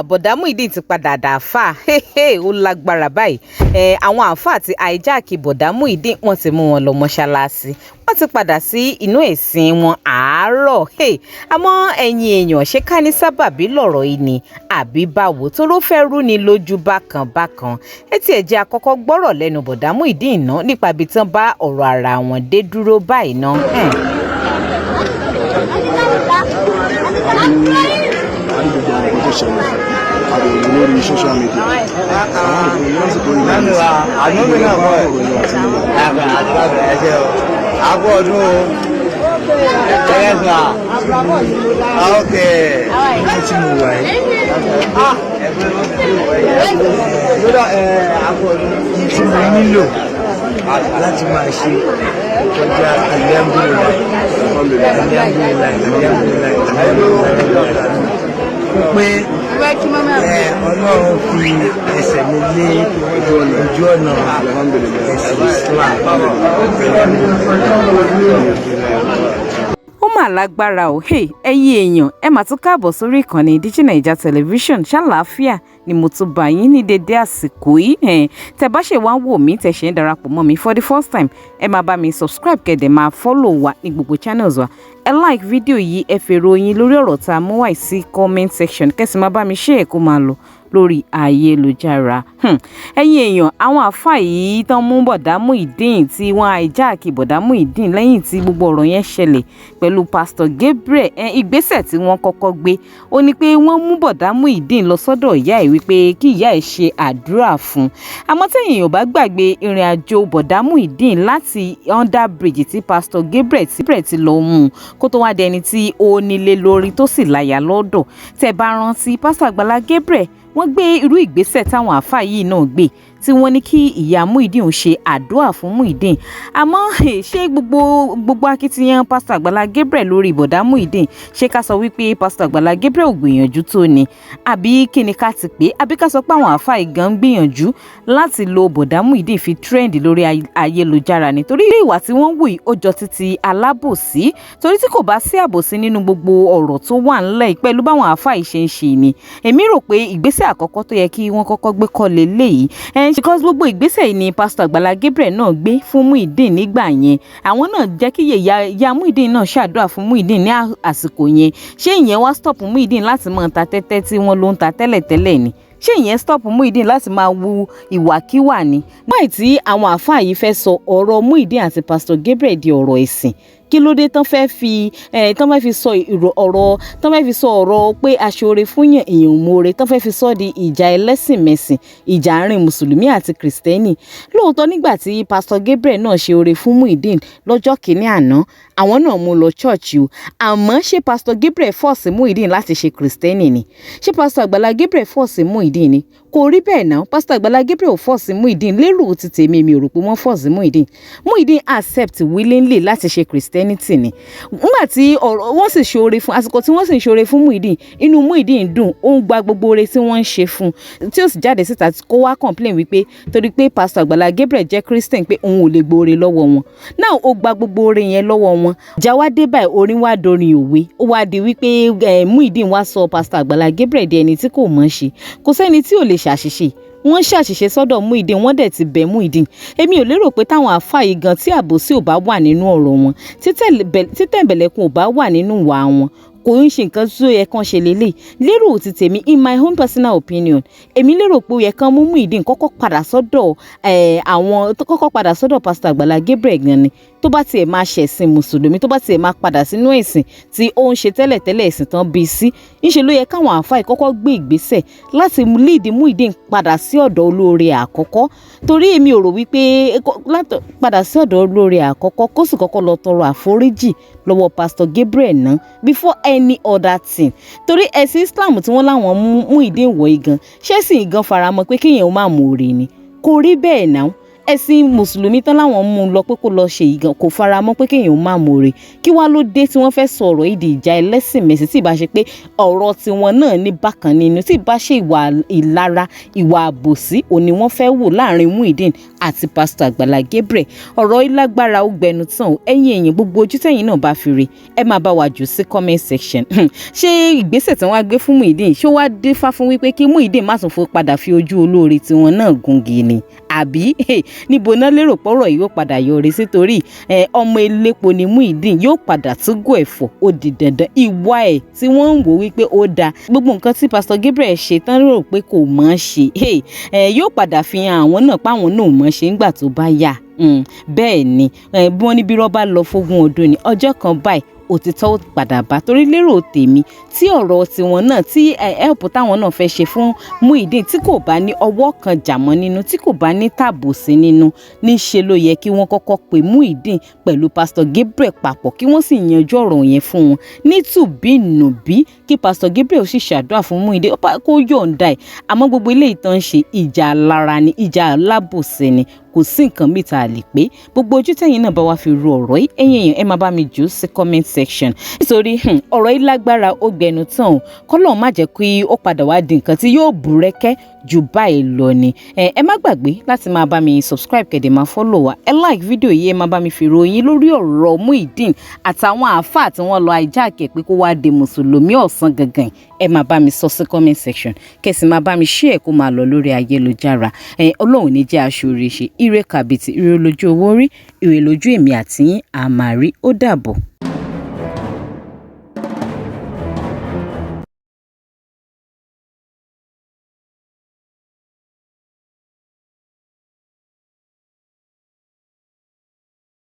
bọ̀dá Muyideen ti padà dàáfà ó lágbára báyìí àwọn àáfàá àti àìjáàkì bọ̀dá Muyideen wọ́n ti mú wọn lọ mọ́ṣáláṣí wọ́n ti padà sí inú ẹ̀sìn wọn àárọ̀ àmọ́ ẹ̀yin èèyàn ṣé ká ní sábàbí lọ̀rọ̀ yìí ni àbí báwo tó ló fẹ́ rú ni lójú bákan bákan ẹ tiẹ̀ jẹ́ àkọ́kọ́ gbọ́rọ̀ lẹ́nu bọ̀dá Muyideen náà nípa ibi tán bá ọ̀rọ̀ ara wọn dé dúró báyìí náà. lórí social media láti máa ṣe ìtọ́jà pé Ọlọ́run fi ẹsẹ̀ mi lé ojú ọ̀nà ẹ̀sìn Islam. Ó mà lágbára o ẹ̀yin èèyàn ẹ mà tún káàbọ̀ sórí ìkànnì Digi-Naija Television ṣàlàáfíà ni mo tún bá yín ní dédé àsìkò yìí tẹ́ bá ṣe wá wò mí tẹ́ ṣe ń darapọ̀ mọ́ mi for the first time ẹ máa bá mi subscribe kẹ́dẹ̀ máa follow wa ní gbogbo channels wa ẹ like fídíò yìí ẹ fèrò yín lórí ọ̀rọ̀ tá a mú wá sí comment section kẹ́sì máa bá mi share kó máa lọ lórí ayélujára ẹ̀yin èèyàn àwọn àáfàá yìí tán mú bọ̀dá Muyideen tí wọ́n àìjáàkì bọ̀dá Muyideen lẹ́yìn tí gbogbo ọ̀rọ̀ yẹn ṣẹlẹ̀ pẹ̀lú Pastor Gabriel ìgbésẹ̀ tí wọ́n kọ́kọ́ gbé ó ní pé wọ́n mú bọ̀dá Muyideen lọ sọ́dọ̀ ìyá ẹ̀ wípé kí ìyá ẹ̀ ṣe àdúrà fún àmọ́ tẹ̀yin ò bá gbàgbé ìrìn àjò bọ̀dá Muyideen láti under bridge tí Pastor Gabriel ti lọ mú kó tó wá dẹni tí ó nílé lórí tó sì láyà lọ́dọ̀ tẹ́ bá rántí Pastor Agbala Gabriel wọ́n gbé irú ìgbésẹ̀ táwọn àáfàá yìí náà gbé tí wọ́n ní kí ìyá Muyideen ṣe àdúrà fún Muyideen àmọ́ ṣé gbogbo akitiyan Pastor Agbala Gabriel lórí bọ̀dá Muyideen ṣé ká sọ wípé Pastor Agbala Gabriel ò gbìyànjú tó ni àbí kí ni ká ti pè àbí ká sọ pé àwọn àáfàá ìgàn gbìyànjú láti lo bọ̀dá Muyideen fi trend lórí ayélujára ni torí ìwà tí wọ́n wù ó jọ títí alábòsí torí tí kò bá sí àbòsí nínú gbogbo ọ̀rọ̀ tó wà ńlẹ̀ pẹ̀lú báwọn àáfàá yìí ṣe ń ṣe ni èmi rò pé ìgbésẹ̀ àkọ́kọ́ tó yẹ kí wọ́n kọ́kọ́ gbé kọ́ leléyìí because gbogbo ìgbésẹ̀ yìí ni Pastor Agbala Gabriel náà gbé fún Muyideen nígbà yẹn àwọn náà jẹ́ kí ìyá Muyideen náà ṣàdúrà fún Muyideen ní àsìkò yẹn ṣé ìyẹn wá stop Muyideen láti máa ta tẹ́tẹ́ tí wọ́n ló ń ta tẹ́lẹ̀tẹ́lẹ̀ ni ṣé ìyẹn stop Muyideen láti máa wu ìwàkiwà ni báyìí tí àwọn àáfàá yìí fẹ́ sọ ọ̀rọ̀ Muyideen àti Pastor Gabriel di ọ̀rọ̀ ẹ̀sìn kí ló dé tán fẹ́ fi sọ ọ̀rọ̀ pé aṣoore fún èèyàn mọ́re tán fẹ́ fi sọ di ìjà ẹlẹ́sìn mẹ̀sìn ìjà àárín mùsùlùmí àti kìrìsìtẹ́nì lóòótọ́ nígbà tí Pastor Gabriel náà ṣe oore fún Muyideen lọ́jọ́ kìíní àná àwọn náà mú lọ chọ́ọ̀chì o àmọ́ ṣé Pastor Gabriel fọ́ọ̀sì Muyideen láti ṣe kìrìsìtẹ́nì ni ṣé Pastor Agbala Gabriel fọ́ọ̀sì Muyideen ni kò rí bẹ́ẹ̀ náà Pastor Agbala Gabriel fọ́ọ̀sì Muyideen lérò ti tèmi mi ò rò pé wọ́n fọ́ọ̀sì Muyideen accept willingly láti ṣe Christianity ni nígbà tí wọ́n sì ṣoore fún àsìkò tí wọ́n sì ń ṣoore fún Muyideen inú Muyideen dùn ó ń gba gbogbo oore tí wọ́n ń ṣe fún tí ó sì jáde síta kó wá complain wípé torí pé Pastor Agbala Gabriel jẹ́ Christian pé òun ò lè gbóore lọ́wọ́ wọn náà ó gba gbogbo oore yẹn lọ́wọ́ wọn jáwá dé báyìí orin wá dorin òwe ó wá di wípé Muyideen wá sọ Pastor Agbala Gabriel di ẹni tí kò mọ̀ ṣe kò sẹ́ni tí ò lè ṣàṣìṣe wọ́n ṣàṣìṣe sọ́dọ̀ Muyideen wọ́n dẹ̀ ti bẹ̀ Muyideen èmi ò lérò pé táwọn àáfàá yìí gan tí àbòsí ò bá wà nínú ọ̀rọ̀ wọn títẹ̀bẹ̀lẹ̀kùn ò bá wà nínú ìwà wọn kò ń ṣe nǹkan tó yẹ kán ṣe lélẹ̀ lérò ti tèmi in my own personal opinion èmi lérò pé ó yẹ kán mú Muyideen kọ́kọ́ padà sọ́dọ̀ Pastor Agbala Gabriel gan ni tó bá tiẹ̀ máa ṣẹ̀sìn mùsùlùmí tó bá tiẹ̀ máa padà sínú ẹ̀sìn tí ó ń ṣe tẹ́lẹ̀tẹ́lẹ̀ ẹ̀sìn tán bí sí ńṣe ló yẹ káwọn àáfàá kọ́kọ́ gbé ìgbésẹ̀ láti lead Muyideen padà sí ọ̀dọ̀ olóore àkọ́kọ́ torí èmi ò rò wípé padà sí ọ̀dọ̀ olóore àkọ́kọ́ kó sì kọ́kọ́ lọ tọrọ àforíjì lọ́wọ́ Pastor Gabriel náà before any other thing torí ẹ̀sìn Islam tí wọ́n láwọn mú Muyideen wọ̀ igan ṣẹ́sìn igan faramọ́ pé kéèyàn má mú oore ni kò rí bẹ́ẹ̀ náà Esin Muslumi tán láwọn mú lọ pé kó lọ ṣe ìgàn kò fara mọ́ pé kéèyàn má more kí wá ló dé tí wọ́n fẹ́ sọ̀rọ̀ ìdí ìjà ẹlẹ́sìn mẹ̀sìn tí ìbá ṣe pé ọ̀rọ̀ tiwọn náà ní bákan nínú tí ìbá ṣe ìwà ìlara ìwà àbòsí òní wọ́n fẹ́ wò láàrin Muyideen àti Pastor Agbala Gabriel ọ̀rọ̀ ìlágbára ó gbẹnu tán ẹ̀yin èèyàn gbogbo ojú tẹ̀yin náà bá fi rí ẹ máa bá wa jù sí comment section ṣé ìgbésẹ̀ tí wọ́n á gbé fún Muyideen ṣó wá dé fá fún wípé kí Muyideen má tún fò padà fi ojú olóore tiwọn náà gungi ni àbí níbo náà lérò pọ̀rọ̀ yìí ó padà yọrí sí torí ọmọ elépo ni Muyideen yóò padà tún gò ẹ̀fọ́ ó di dandan ìwà ẹ̀ tí wọ́n ń wò wípé ó dáa gbogbo nǹkan tí Pastor Gabriel ṣe tán rò pé kò mọ̀ ṣe yóò padà fi hàn àwọn náà páwọn náà mọ̀ ṣe ńgbà tó bá yá bẹ́ẹ̀ ni bí wọ́n ní bí rọ́bà lọ fógún ọdún ni ọjọ́ kan báyìí òtítọ́ ó padà bá torí lérò tèmi tí ọ̀rọ̀ tiwọn náà tí help táwọn náà fẹ́ ṣe fún Muyideen tí kò bá ní ọwọ́ kan jàmọ́ nínú tí kò bá ní tàbòsí nínú níṣe ló yẹ kí wọ́n kọ́kọ́ pe Muyideen pẹ̀lú Pastor Gabriel papọ̀ kí wọ́n sì yanjú ọ̀rọ̀ yẹn fún wọn nítùbínùbí kí Pastor Gabriel sì ṣàdúrà fún Muyideen kó yọ̀ǹda ẹ̀ àmọ́ gbogbo eléyìí tán ṣe ìjà alára ni ìjà alábòsí ni kò sí nǹkan míì tá a lè pé gbogbo ojú tẹ̀yin náà bá wá fi ru ọ̀rọ̀ yìí ẹ̀yin èèyàn ẹ máa bá mi jù sí comment section nítorí ọ̀rọ̀ yìí lágbára ó gbẹnu tán o kọ́lọ́ọ̀ má jẹ́ kí ó padà wá di nǹkan tí yóò búrẹ́kẹ́ jù báyìí lọ ni ẹ má gbàgbé láti máa bá mi subscribe kẹ̀dẹ̀ máa follow wa ẹ like fídíò yìí ẹ máa bá mi fi ròyìn lórí ọ̀rọ̀ Muyideen àtàwọn àáfàá tí wọ́n lọ hijack pé kó wá di mùsùlùmí ọ̀sán gangan ẹ máa bá mi sọ sí comment section kẹsì máa bá mi share kó máa lọ lórí ayélujára Ọlọ́run ní jẹ́ aṣoore ṣe ire kàbìtì ire lójú owó rí ire lójú èmi àti yín àmàrí ó dàbọ̀.